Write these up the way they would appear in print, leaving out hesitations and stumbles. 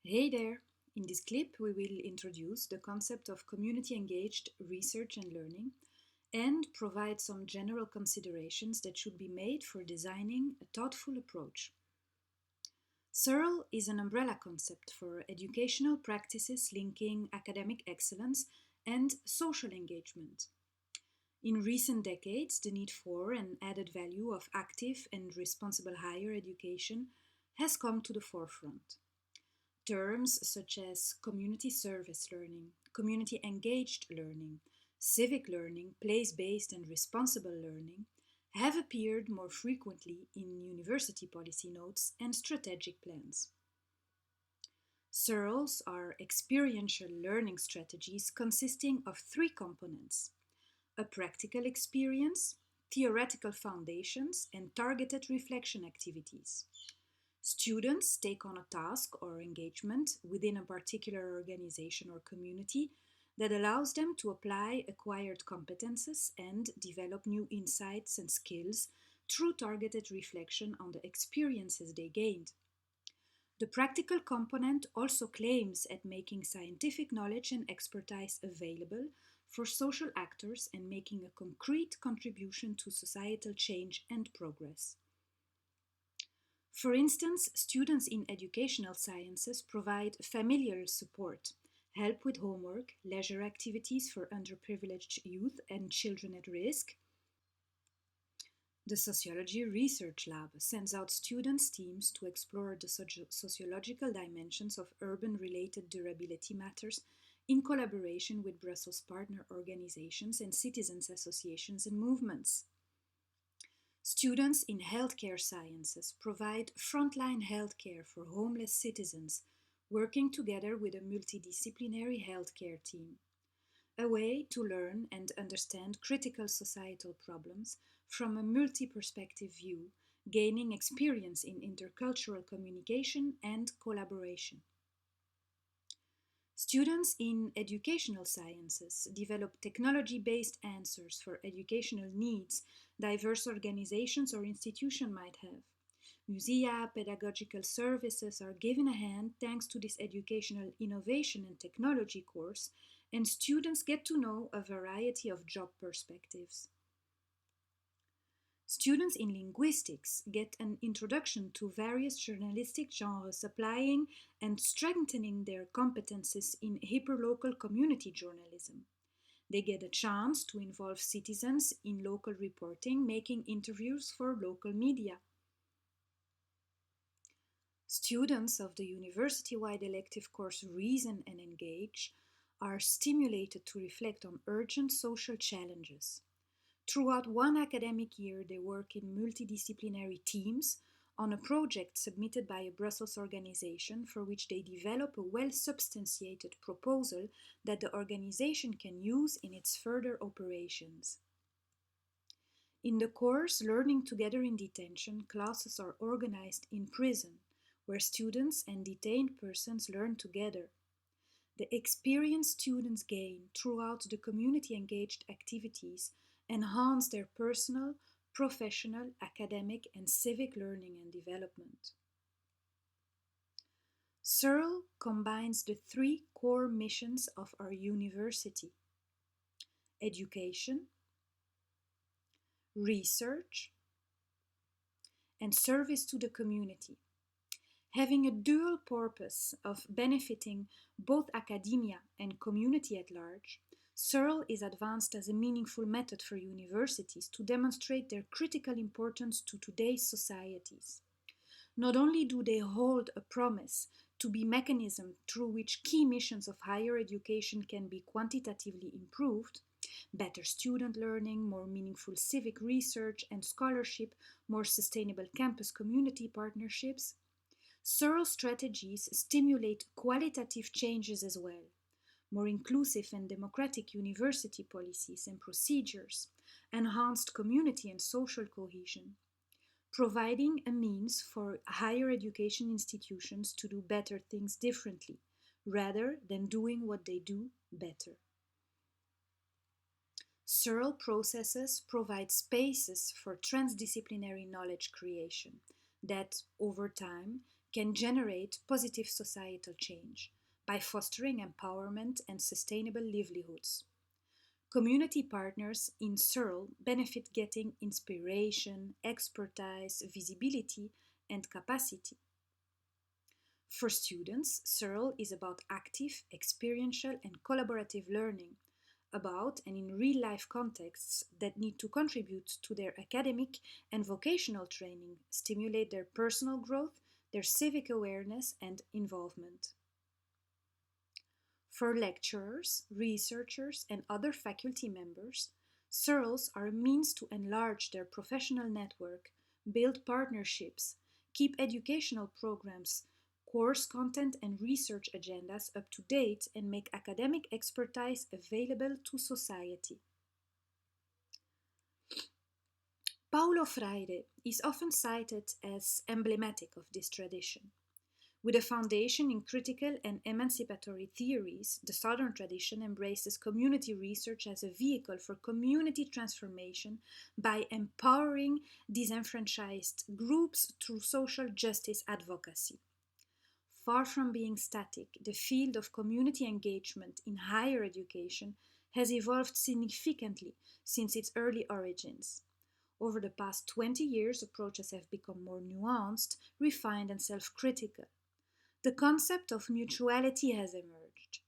Hey there! In this clip, we will introduce the concept of community engaged research and learning and provide some general considerations that should be made for designing a thoughtful approach. Cerl is an umbrella concept for educational practices linking academic excellence and social engagement. In recent decades, the need for and added value of active and responsible higher education has come to the forefront. Terms such as community service learning, community engaged learning, civic learning, place based and responsible learning have appeared more frequently in university policy notes and strategic plans. Cerls are experiential learning strategies consisting of three components: a practical experience, theoretical foundations, and targeted reflection activities. Students take on a task or engagement within a particular organization or community that allows them to apply acquired competences and develop new insights and skills through targeted reflection on the experiences they gained. The practical component also claims at making scientific knowledge and expertise available for social actors and making a concrete contribution to societal change and progress. For instance, students in educational sciences provide familial support, help with homework, leisure activities for underprivileged youth and children at risk. The Sociology Research Lab sends out students' teams to explore the sociological dimensions of urban-related durability matters in collaboration with Brussels partner organizations and citizens' associations and movements. Students in healthcare sciences provide frontline healthcare for homeless citizens, working together with a multidisciplinary healthcare team. A way to learn and understand critical societal problems from a multi-perspective view, gaining experience in intercultural communication and collaboration. Students in educational sciences develop technology-based answers for educational needs diverse organizations or institutions might have. Musea, pedagogical services are given a hand thanks to this educational innovation and technology course, and students get to know a variety of job perspectives. Students in linguistics get an introduction to various journalistic genres, applying and strengthening their competences in hyperlocal community journalism. They get a chance to involve citizens in local reporting, making interviews for local media. Students of the university-wide elective course Reason and Engage are stimulated to reflect on urgent social challenges. Throughout one academic year, they work in multidisciplinary teams on a project submitted by a Brussels organization for which they develop a well-substantiated proposal that the organization can use in its further operations. In the course Learning Together in Detention, classes are organized in prison, where students and detained persons learn together. The experience students gain throughout the community-engaged activities enhance their personal, professional, academic, and civic learning and development. Cerl combines the three core missions of our university: education, research, and service to the community, having a dual purpose of benefiting both academia and community at large. Cerl is advanced as a meaningful method for universities to demonstrate their critical importance to today's societies. Not only do they hold a promise to be mechanism through which key missions of higher education can be quantitatively improved, better student learning, more meaningful civic research and scholarship, more sustainable campus community partnerships, Cerl strategies stimulate qualitative changes as well: more inclusive and democratic university policies and procedures, enhanced community and social cohesion, providing a means for higher education institutions to do better things differently, rather than doing what they do better. Cerl processes provide spaces for transdisciplinary knowledge creation that, over time, can generate positive societal change by fostering empowerment and sustainable livelihoods. Community partners in Cerl benefit getting inspiration, expertise, visibility, and capacity. For students, Cerl is about active, experiential, and collaborative learning, about and in real life contexts that need to contribute to their academic and vocational training, stimulate their personal growth, their civic awareness, and involvement. For lecturers, researchers, and other faculty members, Cerls are a means to enlarge their professional network, build partnerships, keep educational programs, course content, and research agendas up to date, and make academic expertise available to society. Paulo Freire is often cited as emblematic of this tradition. With a foundation in critical and emancipatory theories, the Southern tradition embraces community research as a vehicle for community transformation by empowering disenfranchised groups through social justice advocacy. Far from being static, the field of community engagement in higher education has evolved significantly since its early origins. Over the past 20 years, approaches have become more nuanced, refined, and self critical. The concept of mutuality has emerged.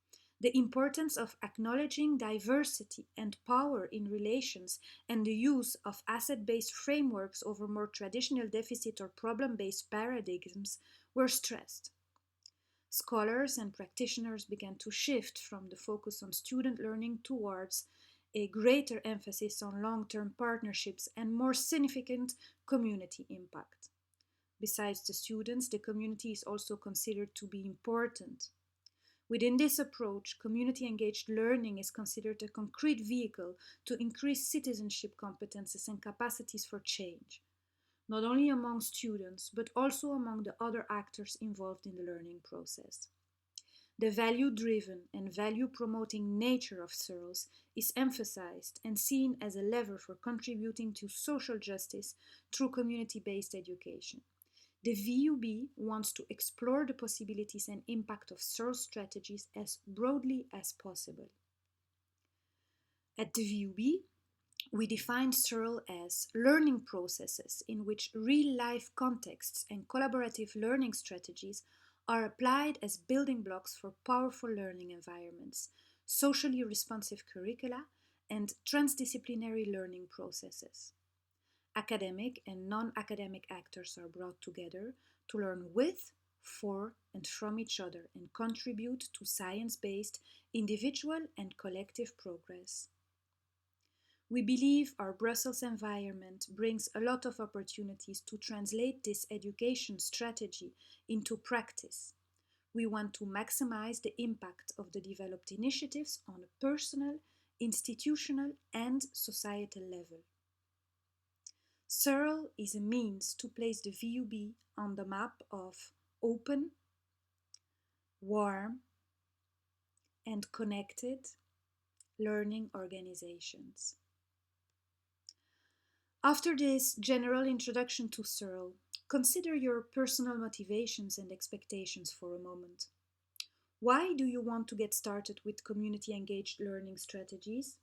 The importance of acknowledging diversity and power in relations and the use of asset-based frameworks over more traditional deficit or problem-based paradigms were stressed. Scholars and practitioners began to shift from the focus on student learning towards a greater emphasis on long-term partnerships and more significant community impact. Besides the students, the community is also considered to be important. Within this approach, community engaged learning is considered a concrete vehicle to increase citizenship competences and capacities for change, not only among students, but also among the other actors involved in the learning process. The value-driven and value-promoting nature of Cerls is emphasized and seen as a lever for contributing to social justice through community-based education. The VUB wants to explore the possibilities and impact of Cerl strategies as broadly as possible. At the VUB, we define Cerl as learning processes in which real-life contexts and collaborative learning strategies are applied as building blocks for powerful learning environments, socially responsive curricula, and transdisciplinary learning processes. Academic and non-academic actors are brought together to learn with, for, and from each other and contribute to science-based individual and collective progress. We believe our Brussels environment brings a lot of opportunities to translate this education strategy into practice. We want to maximize the impact of the developed initiatives on a personal, institutional, and societal level. Cerl is a means to place the VUB on the map of open, warm, and connected learning organizations. After this general introduction to Cerl, consider your personal motivations and expectations for a moment. Why do you want to get started with community-engaged learning strategies?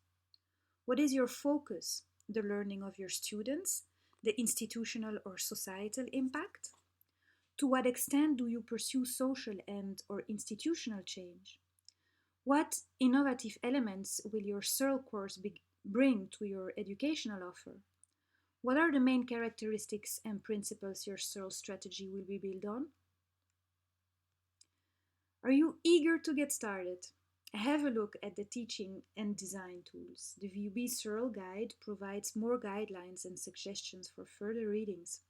What is your focus? The learning of your students? The institutional or societal impact? To what extent do you pursue social and or institutional change? What innovative elements will your Cerl course bring to your educational offer? What are the main characteristics and principles your Cerl strategy will be built on? Are you eager to get started? Have a look at the teaching and design tools. The VUB Cerl guide provides more guidelines and suggestions for further readings.